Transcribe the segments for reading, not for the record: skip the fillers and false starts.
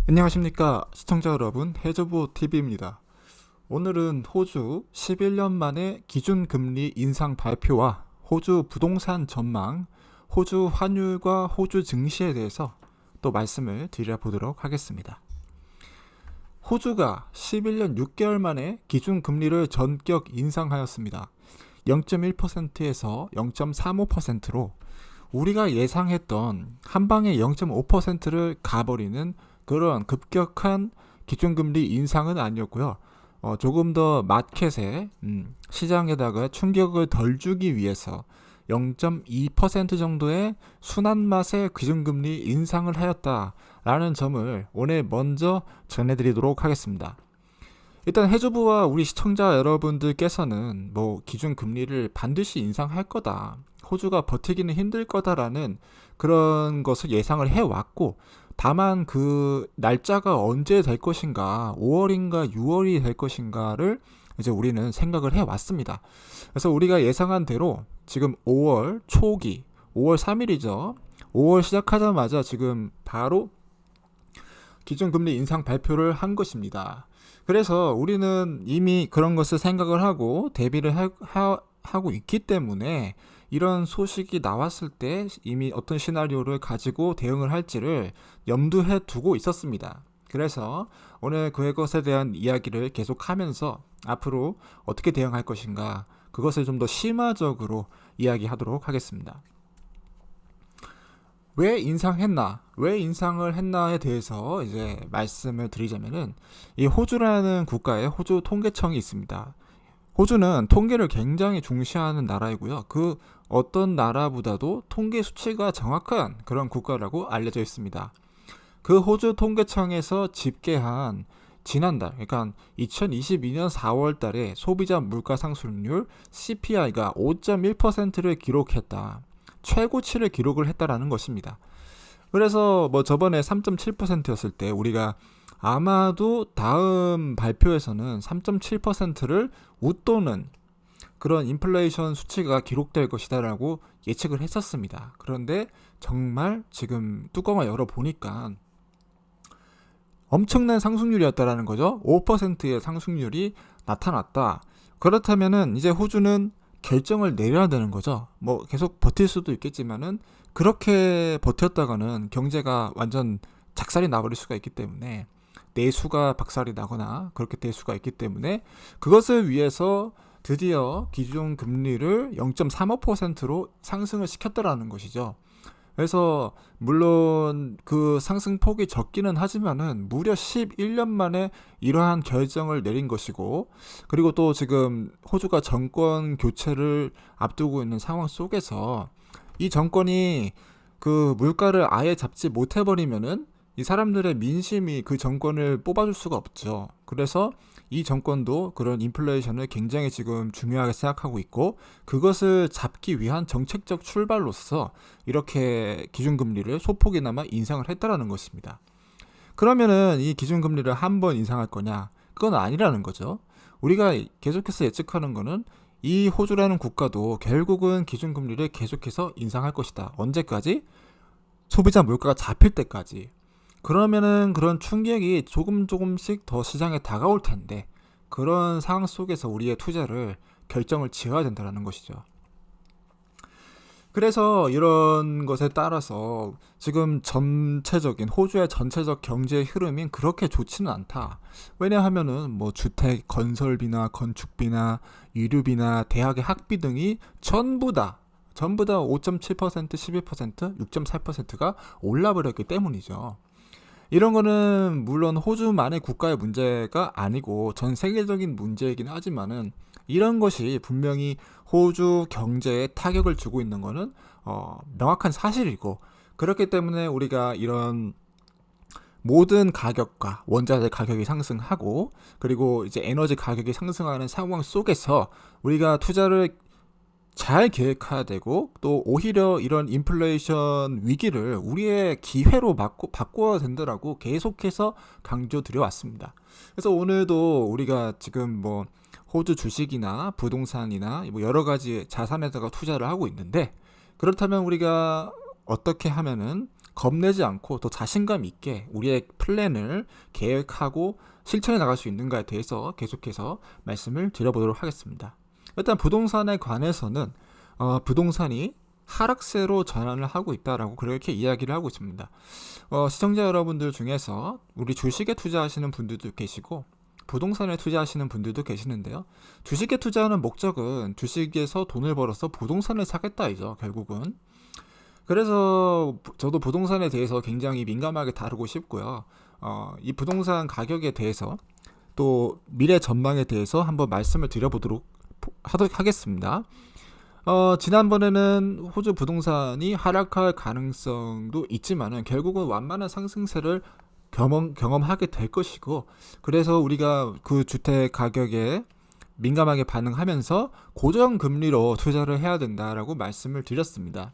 안녕하십니까 시청자 여러분, 해저보TV입니다. 오늘은 호주 11년 만에 기준금리 인상 발표와 호주 부동산 전망, 호주 환율과 호주 증시에 대해서 또 말씀을 드려보도록 하겠습니다. 호주가 11년 6개월 만에 기준금리를 전격 인상하였습니다. 0.1%에서 0.35%로 우리가 예상했던 한방에 0.5%를 가버리는 그런 급격한 기준금리 인상은 아니었고요. 조금 더 마켓에 시장에다가 충격을 덜 주기 위해서 0.2% 정도의 순한 맛의 기준금리 인상을 하였다라는 점을 오늘 먼저 전해드리도록 하겠습니다. 일단 해주부와 우리 시청자 여러분들께서는 기준금리를 반드시 인상할 거다, 호주가 버티기는 힘들 거다라는 그런 것을 예상을 해왔고, 다만 그 날짜가 언제 될 것인가, 5월인가 6월이 될 것인가를 이제 우리는 생각을 해왔습니다. 그래서 우리가 예상한 대로 지금 5월 초기, 5월 3일이죠. 5월 시작하자마자 지금 바로 기준금리 인상 발표를 한 것입니다. 그래서 우리는 이미 그런 것을 생각을 하고 대비를 하고 있기 때문에 이런 소식이 나왔을 때 이미 어떤 시나리오를 가지고 대응을 할지를 염두해 두고 있었습니다. 그래서 오늘 그것에 대한 이야기를 계속하면서 앞으로 어떻게 대응할 것인가, 그것을 좀 더 심화적으로 이야기하도록 하겠습니다. 왜 인상했나, 왜 인상을 했나에 대해서 이제 말씀을 드리자면은, 이 호주라는 국가에 호주 통계청이 있습니다. 호주는 통계를 굉장히 중시하는 나라이고요. 그 어떤 나라보다도 통계 수치가 정확한 그런 국가라고 알려져 있습니다. 그 호주 통계청에서 집계한 지난달, 그러니까 2022년 4월 달에 소비자 물가 상승률 CPI가 5.1%를 기록했다. 최고치를 기록을 했다라는 것입니다. 그래서 저번에 3.7%였을 때 우리가 아마도 다음 발표에서는 3.7%를 웃도는 그런 인플레이션 수치가 기록될 것이다라고 예측을 했었습니다. 그런데 정말 지금 뚜껑을 열어보니까 엄청난 상승률이었다라는 거죠. 5%의 상승률이 나타났다. 그렇다면은 이제 호주는 결정을 내려야 되는 거죠. 계속 버틸 수도 있겠지만은 그렇게 버텼다가는 경제가 완전 작살이 나버릴 수가 있기 때문에, 내수가 박살이 나거나 그렇게 될 수가 있기 때문에 그것을 위해서 드디어 기준 금리를 0.35%로 상승을 시켰다라는 것이죠. 그래서 물론 그 상승폭이 적기는 하지만은 무려 11년 만에 이러한 결정을 내린 것이고, 그리고 또 지금 호주가 정권 교체를 앞두고 있는 상황 속에서 이 정권이 그 물가를 아예 잡지 못해버리면은 이 사람들의 민심이 그 정권을 뽑아줄 수가 없죠. 그래서 이 정권도 그런 인플레이션을 굉장히 지금 중요하게 생각하고 있고, 그것을 잡기 위한 정책적 출발로서 이렇게 기준금리를 소폭이나마 인상을 했다라는 것입니다. 그러면은 이 기준금리를 한 번 인상할 거냐? 그건 아니라는 거죠. 우리가 계속해서 예측하는 거는 이 호주라는 국가도 결국은 기준금리를 계속해서 인상할 것이다. 언제까지? 소비자 물가가 잡힐 때까지. 그러면은 그런 충격이 조금씩 더 시장에 다가올 텐데, 그런 상황 속에서 우리의 투자를 결정을 지어야 된다는 것이죠. 그래서 이런 것에 따라서 지금 호주의 전체적 경제 흐름이 그렇게 좋지는 않다. 왜냐하면은 주택 건설비나 건축비나 유류비나 대학의 학비 등이 전부 다 5.7%, 11%, 6.4%가 올라버렸기 때문이죠. 이런 거는 물론 호주만의 국가의 문제가 아니고 전 세계적인 문제이긴 하지만은, 이런 것이 분명히 호주 경제에 타격을 주고 있는 거는 명확한 사실이고, 그렇기 때문에 우리가 이런 모든 가격과 원자재 가격이 상승하고, 그리고 이제 에너지 가격이 상승하는 상황 속에서 우리가 투자를 잘 계획해야 되고, 또 오히려 이런 인플레이션 위기를 우리의 기회로 바꿔야 된다라고 계속해서 강조드려 왔습니다. 그래서 오늘도 우리가 지금 호주 주식이나 부동산이나 여러 가지 자산에다가 투자를 하고 있는데, 그렇다면 우리가 어떻게 하면은 겁내지 않고 더 자신감 있게 우리의 플랜을 계획하고 실천해 나갈 수 있는가에 대해서 계속해서 말씀을 드려보도록 하겠습니다. 일단 부동산에 관해서는 부동산이 하락세로 전환을 하고 있다라고 그렇게 이야기를 하고 있습니다. 시청자 여러분들 중에서 우리 주식에 투자하시는 분들도 계시고 부동산에 투자하시는 분들도 계시는데요. 주식에 투자하는 목적은 주식에서 돈을 벌어서 부동산을 사겠다이죠, 결국은. 그래서 저도 부동산에 대해서 굉장히 민감하게 다루고 싶고요. 이 부동산 가격에 대해서 또 미래 전망에 대해서 한번 말씀을 드려보도록 하겠습니다. 지난번에는 호주 부동산이 하락할 가능성도 있지만은 결국은 완만한 상승세를 경험하게 될 것이고, 그래서 우리가 그 주택 가격에 민감하게 반응하면서 고정금리로 투자를 해야 된다라고 말씀을 드렸습니다.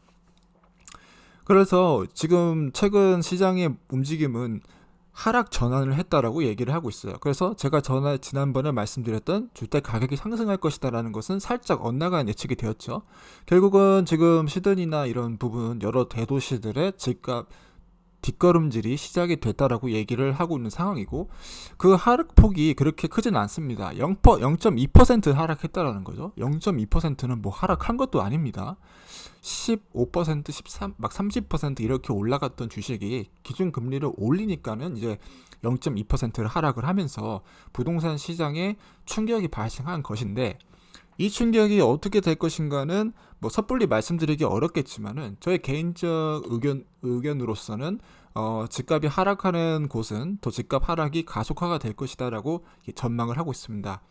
그래서 지금 최근 시장의 움직임은 하락 전환을 했다라고 얘기를 하고 있어요. 그래서 제가 지난번에 말씀드렸던 주택 가격이 상승할 것이다라는 것은 살짝 엇나간 예측이 되었죠. 결국은 지금 시드니나 이런 부분 여러 대도시들의 집값 뒷걸음질이 시작이 됐다라고 얘기를 하고 있는 상황이고, 그 하락폭이 그렇게 크진 않습니다. 0.2% 하락했다라는 거죠. 0.2%는 뭐 하락한 것도 아닙니다. 15%, 13, 막 30% 이렇게 올라갔던 주식이 기준금리를 올리니까는 이제 0.2%를 하락을 하면서 부동산 시장에 충격이 발생한 것인데, 이 충격이 어떻게 될 것인가는 뭐 섣불리 말씀드리기 어렵겠지만은 저의 개인적 의견으로서는 집값이 하락하는 곳은 더 집값 하락이 가속화가 될 것이다라고 전망을 하고 있습니다.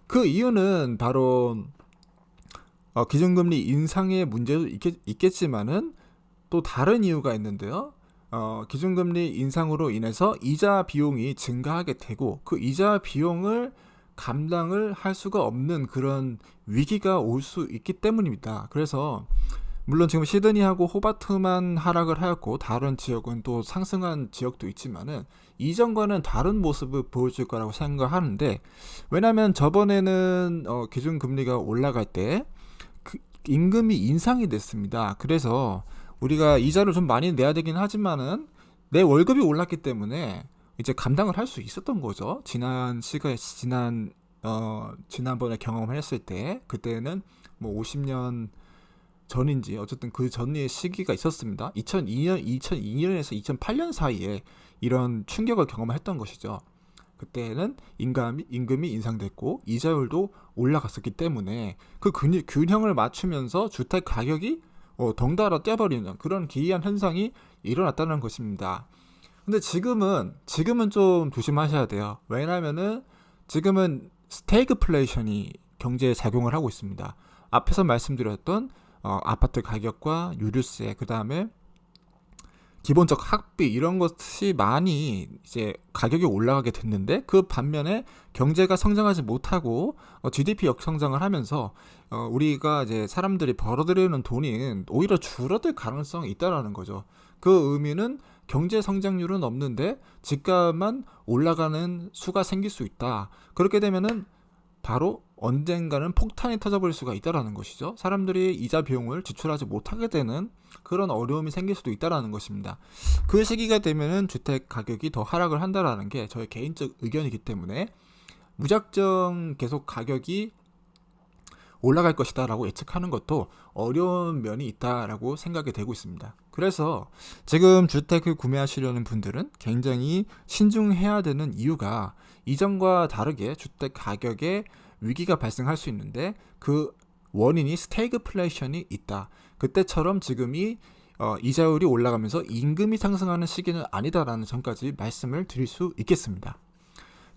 그 이유는 바로 기준금리 인상의 문제도 있겠지만은 또 다른 이유가 있는데요. 기준금리 인상으로 인해서 이자 비용이 증가하게 되고, 그 이자 비용을 감당을 할 수가 없는 그런 위기가 올 수 있기 때문입니다. 그래서 물론 지금 시드니하고 호바트만 하락을 하였고 다른 지역은 또 상승한 지역도 있지만은 이전과는 다른 모습을 보여줄 거라고 생각하는데, 왜냐하면 저번에는 기준금리가 올라갈 때 임금이 인상이 됐습니다. 그래서 우리가 이자를 좀 많이 내야 되긴 하지만은 내 월급이 올랐기 때문에 이제 감당을 할 수 있었던 거죠. 지난번에 경험을 했을 때, 그때는 뭐 50년 전인지 어쨌든 그 전의 시기가 있었습니다. 2002년에서 2008년 사이에 이런 충격을 경험했던 것이죠. 그때는 임금이 인상됐고 이자율도 올라갔었기 때문에 그 균형을 맞추면서 주택 가격이 덩달아 뛰어버리는 그런 기이한 현상이 일어났다는 것입니다. 근데 지금은 좀 조심하셔야 돼요. 왜냐하면은 지금은 스태그플레이션이 경제에 작용을 하고 있습니다. 앞에서 말씀드렸던 아파트 가격과 유류세, 그 다음에 기본적 학비 이런 것이 많이 이제 가격이 올라가게 됐는데, 그 반면에 경제가 성장하지 못하고 GDP 역성장을 하면서 우리가 이제 사람들이 벌어들이는 돈이 오히려 줄어들 가능성이 있다라는 거죠. 그 의미는 경제 성장률은 없는데 집값만 올라가는 수가 생길 수 있다. 그렇게 되면은 바로 언젠가는 폭탄이 터져버릴 수가 있다라는 것이죠. 사람들이 이자 비용을 지출하지 못하게 되는 그런 어려움이 생길 수도 있다라는 것입니다. 그 시기가 되면은 주택 가격이 더 하락을 한다라는 게 저의 개인적 의견이기 때문에 무작정 계속 가격이 올라갈 것이다 라고 예측하는 것도 어려운 면이 있다라고 생각이 되고 있습니다. 그래서 지금 주택을 구매하시려는 분들은 굉장히 신중해야 되는 이유가, 이전과 다르게 주택 가격에 위기가 발생할 수 있는데 그 원인이 스태그플레이션이 있다. 그때처럼 지금이 이자율이 올라가면서 임금이 상승하는 시기는 아니다라는 점까지 말씀을 드릴 수 있겠습니다.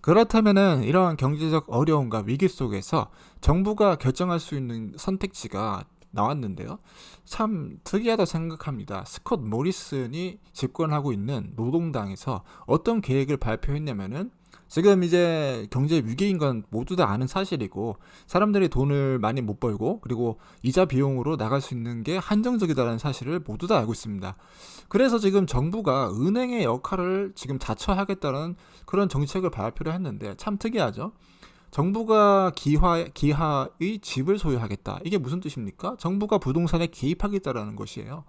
그렇다면은 이러한 경제적 어려움과 위기 속에서 정부가 결정할 수 있는 선택지가 나왔는데요. 참 특이하다 생각합니다. 스콧 모리슨이 집권하고 있는 노동당에서 어떤 계획을 발표했냐면은, 지금 이제 경제 위기인 건 모두 다 아는 사실이고 사람들이 돈을 많이 못 벌고 그리고 이자 비용으로 나갈 수 있는 게 한정적이다라는 사실을 모두 다 알고 있습니다. 그래서 지금 정부가 은행의 역할을 지금 자처하겠다는 그런 정책을 발표를 했는데, 참 특이하죠. 정부가 기하의 집을 소유하겠다. 이게 무슨 뜻입니까? 정부가 부동산에 개입하겠다라는 것이에요.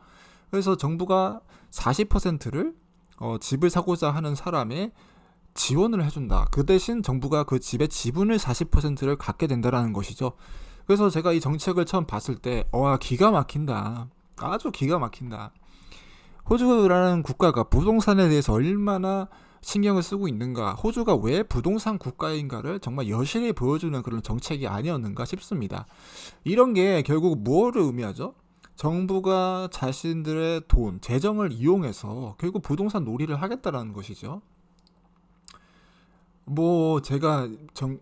그래서 정부가 40%를 집을 사고자 하는 사람의 지원을 해준다. 그 대신 정부가 그 집의 지분을 40%를 갖게 된다라는 것이죠. 그래서 제가 이 정책을 처음 봤을 때, 기가 막힌다. 아주 기가 막힌다. 호주라는 국가가 부동산에 대해서 얼마나 신경을 쓰고 있는가, 호주가 왜 부동산 국가인가를 정말 여실히 보여주는 그런 정책이 아니었는가 싶습니다. 이런 게 결국 무엇을 의미하죠? 정부가 자신들의 돈, 재정을 이용해서 결국 부동산 놀이를 하겠다라는 것이죠. 제가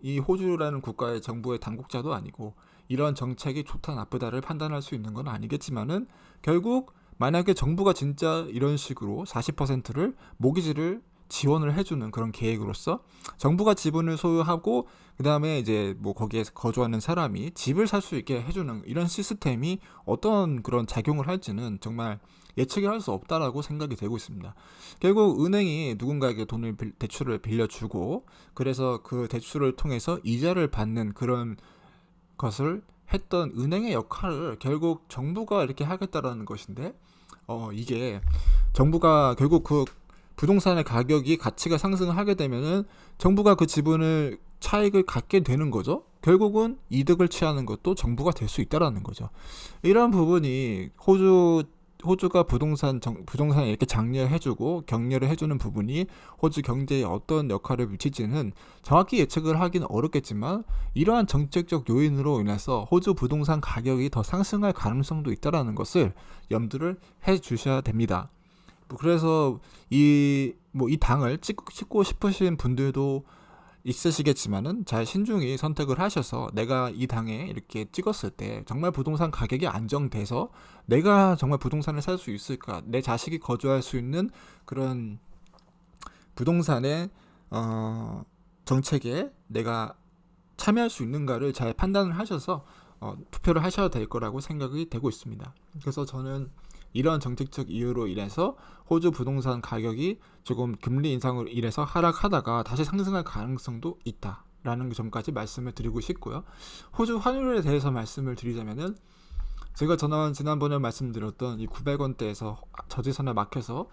이 호주라는 국가의 정부의 당국자도 아니고 이런 정책이 좋다 나쁘다를 판단할 수 있는 건 아니겠지만은, 결국 만약에 정부가 진짜 이런 식으로 40%를 모기지를 지원을 해주는 그런 계획으로서 정부가 지분을 소유하고 그 다음에 이제 거기에 거주하는 사람이 집을 살 수 있게 해주는 이런 시스템이 어떤 그런 작용을 할지는 정말 예측이 할 수 없다라고 생각이 되고 있습니다. 결국 은행이 누군가에게 대출을 빌려주고, 그래서 그 대출을 통해서 이자를 받는 그런 것을 했던 은행의 역할을 결국 정부가 이렇게 하겠다라는 것인데, 이게 정부가 결국 그 부동산의 가치가 상승을 하게 되면은 정부가 그 지분을 차익을 갖게 되는 거죠. 결국은 이득을 취하는 것도 정부가 될 수 있다라는 거죠. 이런 부분이 호주가 부동산에 이렇게 장려해주고 격려를 해주는 부분이 호주 경제에 어떤 역할을 미칠지는 정확히 예측을 하기는 어렵겠지만, 이러한 정책적 요인으로 인해서 호주 부동산 가격이 더 상승할 가능성도 있다라는 것을 염두를 해 주셔야 됩니다. 그래서 이 당을 찍고 싶으신 분들도 있으시겠지만은 잘 신중히 선택을 하셔서, 내가 이 당에 이렇게 찍었을 때 정말 부동산 가격이 안정돼서 내가 정말 부동산을 살 수 있을까, 내 자식이 거주할 수 있는 그런 부동산의 정책에 내가 참여할 수 있는가를 잘 판단을 하셔서 투표를 하셔야 될 거라고 생각이 되고 있습니다. 그래서 저는 이런 정책적 이유로 인해서 호주 부동산 가격이 조금 금리 인상으로 인해서 하락하다가 다시 상승할 가능성도 있다라는 점까지 말씀을 드리고 싶고요. 호주 환율에 대해서 말씀을 드리자면은, 제가 지난번에 말씀드렸던 이 900원대에서 저지선에 막혀서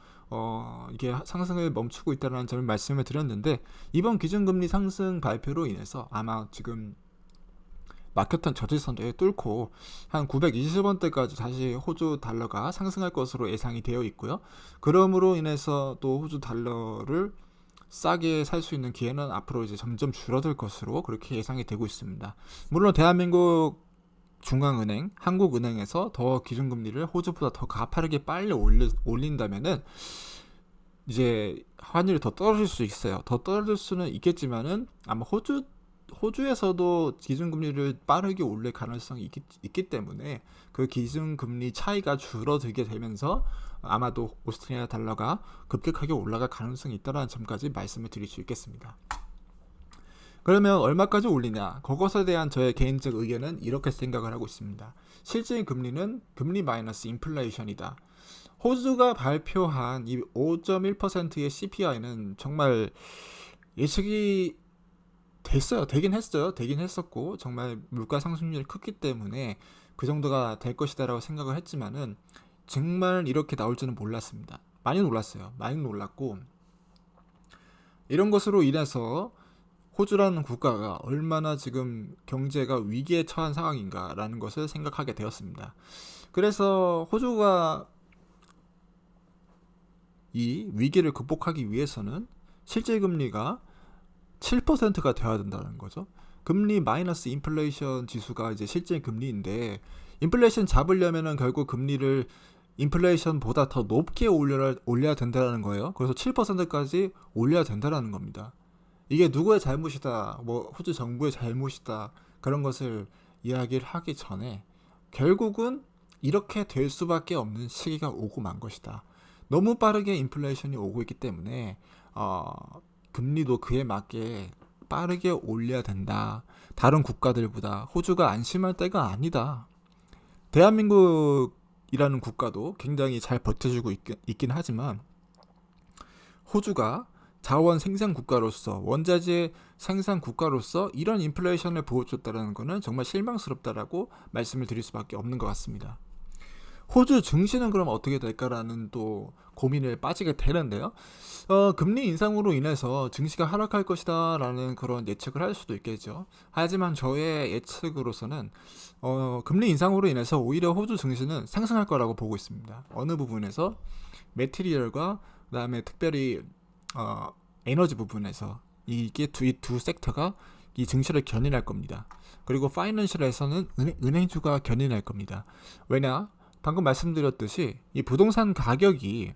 이게 상승을 멈추고 있다는 점을 말씀을 드렸는데, 이번 기준금리 상승 발표로 인해서 아마 지금 막혔던 저지선을 뚫고 한 920원대까지 다시 호주 달러가 상승할 것으로 예상이 되어 있고요. 그러므로 인해서 또 호주 달러를 싸게 살 수 있는 기회는 앞으로 이제 점점 줄어들 것으로 그렇게 예상이 되고 있습니다. 물론 대한민국 중앙은행, 한국은행에서 더 기준금리를 호주보다 더 가파르게 빨리 올린다면은 이제 환율이 더 떨어질 수 있어요. 더 떨어질 수는 있겠지만은 아마 호주에서도 기준금리를 빠르게 올릴 가능성이 있기 때문에 그 기준금리 차이가 줄어들게 되면서 아마도 오스트리아 달러가 급격하게 올라갈 가능성이 있다는 점까지 말씀을 드릴 수 있겠습니다. 그러면 얼마까지 올리냐? 그것에 대한 저의 개인적 의견은 이렇게 생각을 하고 있습니다. 실제 금리는 금리 마이너스 인플레이션이다. 호주가 발표한 이 5.1%의 CPI는 정말 예측이 되긴 했었고 정말 물가 상승률이 컸기 때문에 그 정도가 될 것이다라고 생각을 했지만은 정말 이렇게 나올지는 몰랐습니다. 많이 놀랐어요. 많이 놀랐고, 이런 것으로 인해서 호주라는 국가가 얼마나 지금 경제가 위기에 처한 상황인가라는 것을 생각하게 되었습니다. 그래서 호주가 이 위기를 극복하기 위해서는 실질 금리가 7%가 되어야 된다는 거죠. 금리 마이너스 인플레이션 지수가 이제 실제 금리인데, 인플레이션 잡으려면은 결국 금리를 인플레이션보다 더 높게 올려야 된다는 거예요. 그래서 7%까지 올려야 된다는 겁니다. 이게 누구의 잘못이다, 호주 정부의 잘못이다, 그런 것을 이야기를 하기 전에 결국은 이렇게 될 수밖에 없는 시기가 오고 만 것이다. 너무 빠르게 인플레이션이 오고 있기 때문에 금리도 그에 맞게 빠르게 올려야 된다. 다른 국가들보다 호주가 안심할 때가 아니다. 대한민국이라는 국가도 굉장히 잘 버텨주고 있긴 하지만, 호주가 자원 생산 국가로서, 원자재 생산 국가로서 이런 인플레이션을 보여줬다는 것은 정말 실망스럽다라고 말씀을 드릴 수밖에 없는 것 같습니다. 호주 증시는 그럼 어떻게 될까라는 또 고민에 빠지게 되는데요. 금리 인상으로 인해서 증시가 하락할 것이다라는 그런 예측을 할 수도 있겠죠. 하지만 저의 예측으로서는 금리 인상으로 인해서 오히려 호주 증시는 상승할 거라고 보고 있습니다. 어느 부분에서 매티리얼과 그다음에 특별히 에너지 부분에서 이게 이 두 섹터가 이 증시를 견인할 겁니다. 그리고 파이낸셜에서는 은행주가 견인할 겁니다. 왜냐? 방금 말씀드렸듯이 이 부동산 가격이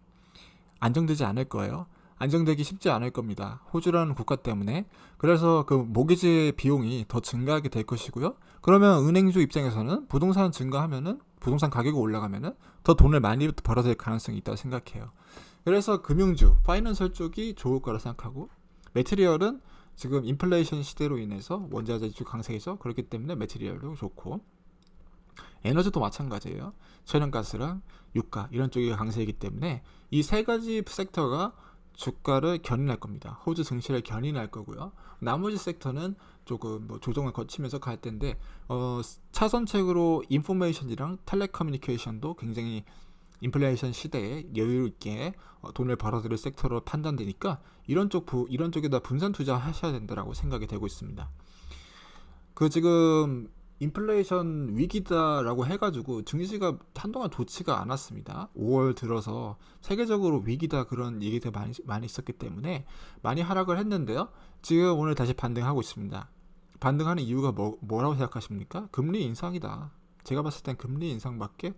안정되지 않을 거예요. 안정되기 쉽지 않을 겁니다. 호주라는 국가 때문에. 그래서 그 모기지 비용이 더 증가하게 될 것이고요. 그러면 은행주 입장에서는 부동산 증가하면은 부동산 가격이 올라가면은 더 돈을 많이 벌어야 될 가능성이 있다고 생각해요. 그래서 금융주, 파이낸셜 쪽이 좋을 거라 생각하고 매트리얼은 지금 인플레이션 시대로 인해서 원자재 강세죠. 그렇기 때문에 매트리얼도 좋고 에너지도 마찬가지예요. 천연가스랑 유가 이런 쪽이 강세이기 때문에 이 세 가지 섹터가 주가를 견인할 겁니다. 호주 증시를 견인할 거고요. 나머지 섹터는 조금 뭐 조정을 거치면서 갈 텐데 차선책으로 인포메이션이랑 텔레커뮤니케이션도 굉장히 인플레이션 시대에 여유 있게 돈을 벌어들일 섹터로 판단되니까 이런 쪽에다 분산 투자하셔야 된다라고 생각이 되고 있습니다. 그 지금 인플레이션 위기다라고 해가지고 증시가 한동안 좋지가 않았습니다. 5월 들어서 세계적으로 위기다 그런 얘기들 많이 있었기 때문에 많이 하락을 했는데요. 지금 오늘 다시 반등하고 있습니다. 반등하는 이유가 뭐라고 생각하십니까? 금리 인상이다. 제가 봤을 땐 금리 인상밖에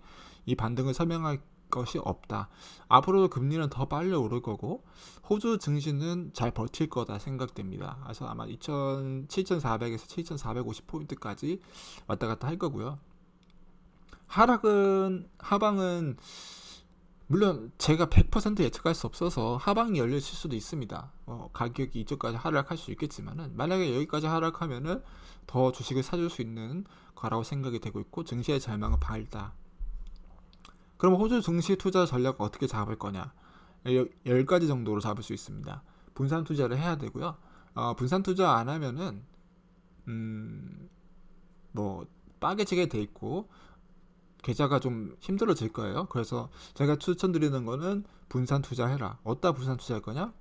이 반등을 설명할 것이 없다. 앞으로도 금리는 더 빨리 오를 거고 호주 증시는 잘 버틸 거다 생각됩니다. 그래서 아마 7,400에서 7,450포인트까지 왔다 갔다 할 거고요. 하방은 물론 제가 100% 예측할 수 없어서 하방이 열릴 수도 있습니다. 가격이 이쪽까지 하락할 수 있겠지만은 만약에 여기까지 하락하면은 더 주식을 사줄 수 있는 거라고 생각이 되고 있고 증시의 전망은 밝다. 그럼 호주 증시 투자 전략 어떻게 잡을 거냐? 10가지 정도로 잡을 수 있습니다. 분산 투자를 해야 되고요. 분산 투자 안 하면은 뭐 빠개지게 돼 있고 계좌가 좀 힘들어질 거예요. 그래서 제가 추천드리는 거는 분산 투자해라. 어디다 분산 투자할 거냐?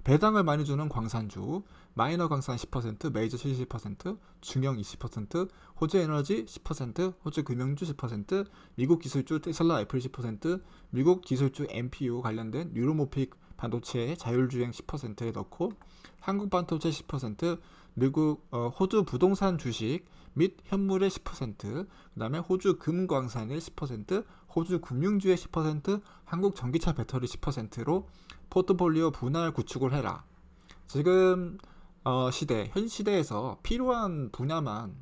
배당을 많이 주는 광산주, 마이너 광산 10%, 메이저 70%, 중형 20%, 호주 에너지 10%, 호주 금융주 10%, 미국 기술주 테슬라 애플 10%, 미국 기술주 MPU 관련된 뉴로모픽 반도체 자율주행 10%에 넣고 한국 반도체 10%, 미국 호주 부동산 주식 및 현물의 10%, 그 다음에 호주 금광산의 10%, 호주 금융주의 10%, 한국 전기차 배터리 10%로 포트폴리오 분할 구축을 해라. 지금 현 시대에서 필요한 분야만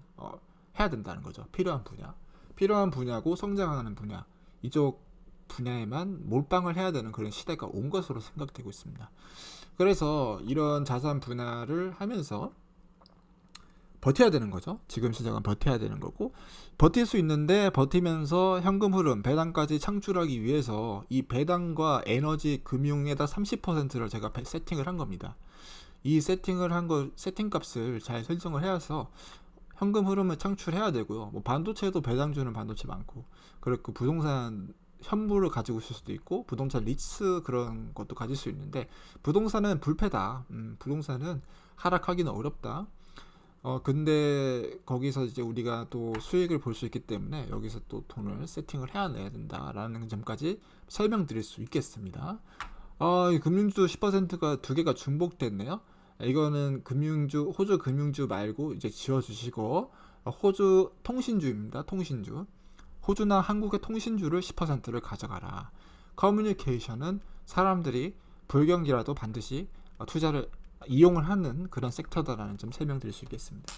해야 된다는 거죠. 필요한 분야고 성장하는 분야, 이쪽 분야에만 몰빵을 해야 되는 그런 시대가 온 것으로 생각되고 있습니다. 그래서 이런 자산 분할을 하면서 버텨야 되는 거죠. 지금 시장은 버텨야 되는 거고 버틸 수 있는데 버티면서 현금 흐름, 배당까지 창출하기 위해서 이 배당과 에너지, 금융에다 30%를 제가 세팅을 한 겁니다. 이 세팅 값을 잘 설정을 해서 현금 흐름을 창출해야 되고요. 뭐 반도체도 배당 주는 반도체 많고 그리고 부동산 현물을 가지고 있을 수도 있고 부동산 리츠 그런 것도 가질 수 있는데 부동산은 불패다. 부동산은 하락하기는 어렵다. 근데 거기서 이제 우리가 또 수익을 볼 수 있기 때문에 여기서 또 돈을 세팅을 해야 된다라는 점까지 설명드릴 수 있겠습니다. 이 금융주 10%가 두 개가 중복됐네요. 이거는 호주 금융주 말고 이제 지워주시고 호주 통신주입니다. 통신주. 호주나 한국의 통신주를 10%를 가져가라. 커뮤니케이션은 사람들이 불경기라도 반드시 투자를 이용을 하는 그런 섹터다라는 점 설명드릴 수 있겠습니다.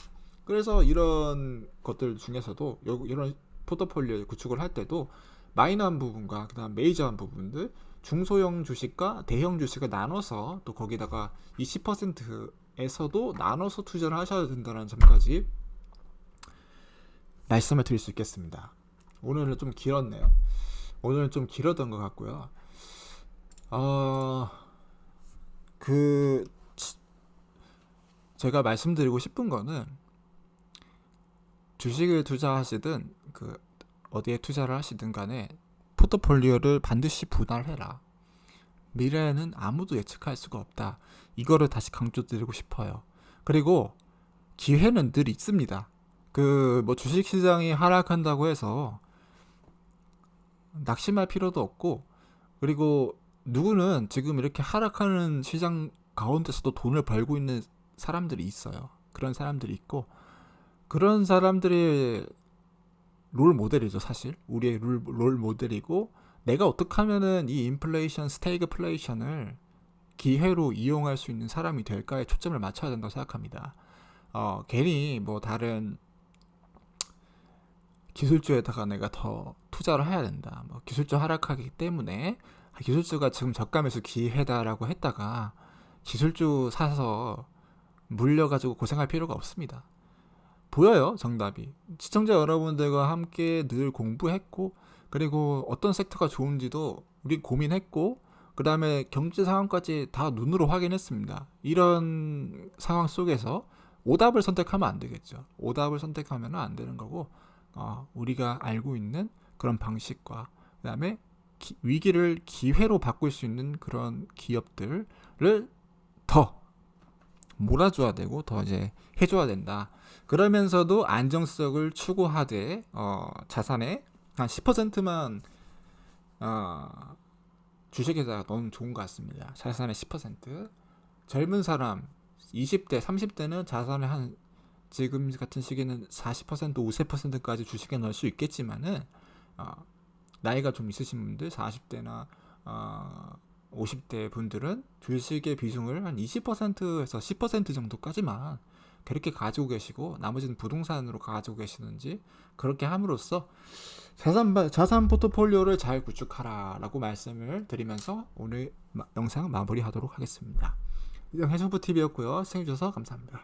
그래서 이런 것들 중에서도 이런 포트폴리오 구축을 할 때도 마이너한 부분과 그다음 메이저한 부분들 중소형 주식과 대형 주식을 나눠서 또 거기다가 이 10%에서도 나눠서 투자를 하셔야 된다는 점까지 말씀을 드릴 수 있겠습니다. 오늘은 좀 길었네요. 오늘은 좀 길었던 것 같고요. 제가 말씀드리고 싶은 거는 주식을 투자하시든 어디에 투자를 하시든 간에 포트폴리오를 반드시 분할해라. 미래에는 아무도 예측할 수가 없다. 이거를 다시 강조드리고 싶어요. 그리고 기회는 늘 있습니다. 뭐 주식시장이 하락한다고 해서 낙심할 필요도 없고, 그리고 누구는 지금 이렇게 하락하는 시장 가운데서도 돈을 벌고 있는 사람들이 있어요. 그런 사람들이 있고, 그런 사람들의 롤 모델이죠. 사실 우리의 롤 모델이고, 내가 어떻게 하면은 이 인플레이션, 스태그플레이션을 기회로 이용할 수 있는 사람이 될까에 초점을 맞춰야 된다고 생각합니다. 괜히 뭐 다른 기술주에다가 내가 더 투자를 해야 된다. 뭐 기술주 하락하기 때문에 기술주가 지금 저가매수 기회다라고 했다가 기술주 사서 물려가지고 고생할 필요가 없습니다. 보여요, 정답이. 시청자 여러분들과 함께 늘 공부했고, 그리고 어떤 섹터가 좋은지도 우리 고민했고, 그 다음에 경제 상황까지 다 눈으로 확인했습니다. 이런 상황 속에서 오답을 선택하면 안 되겠죠. 오답을 선택하면 안 되는 거고, 우리가 알고 있는 그런 방식과 그 다음에 위기를 기회로 바꿀 수 있는 그런 기업들을 더 몰아줘야 되고, 더 이제 해줘야 된다. 그러면서도 안정성을 추구하되 자산의 한 10%만 주식에다가 넣으면 좋은 것 같습니다. 자산의 10%. 젊은 사람 20대, 30대는 자산의 한 지금 같은 시기는 40%, 50%까지 주식에 넣을 수 있겠지만은 나이가 좀 있으신 분들, 40대나 50대 분들은 주식의 비중을 한 20%에서 10% 정도까지만 그렇게 가지고 계시고, 나머지는 부동산으로 가지고 계시는지, 그렇게 함으로써 자산 포트폴리오를 잘 구축하라 라고 말씀을 드리면서 오늘 영상 마무리하도록 하겠습니다. 이상 해수부TV였고요. 시청해주셔서 감사합니다.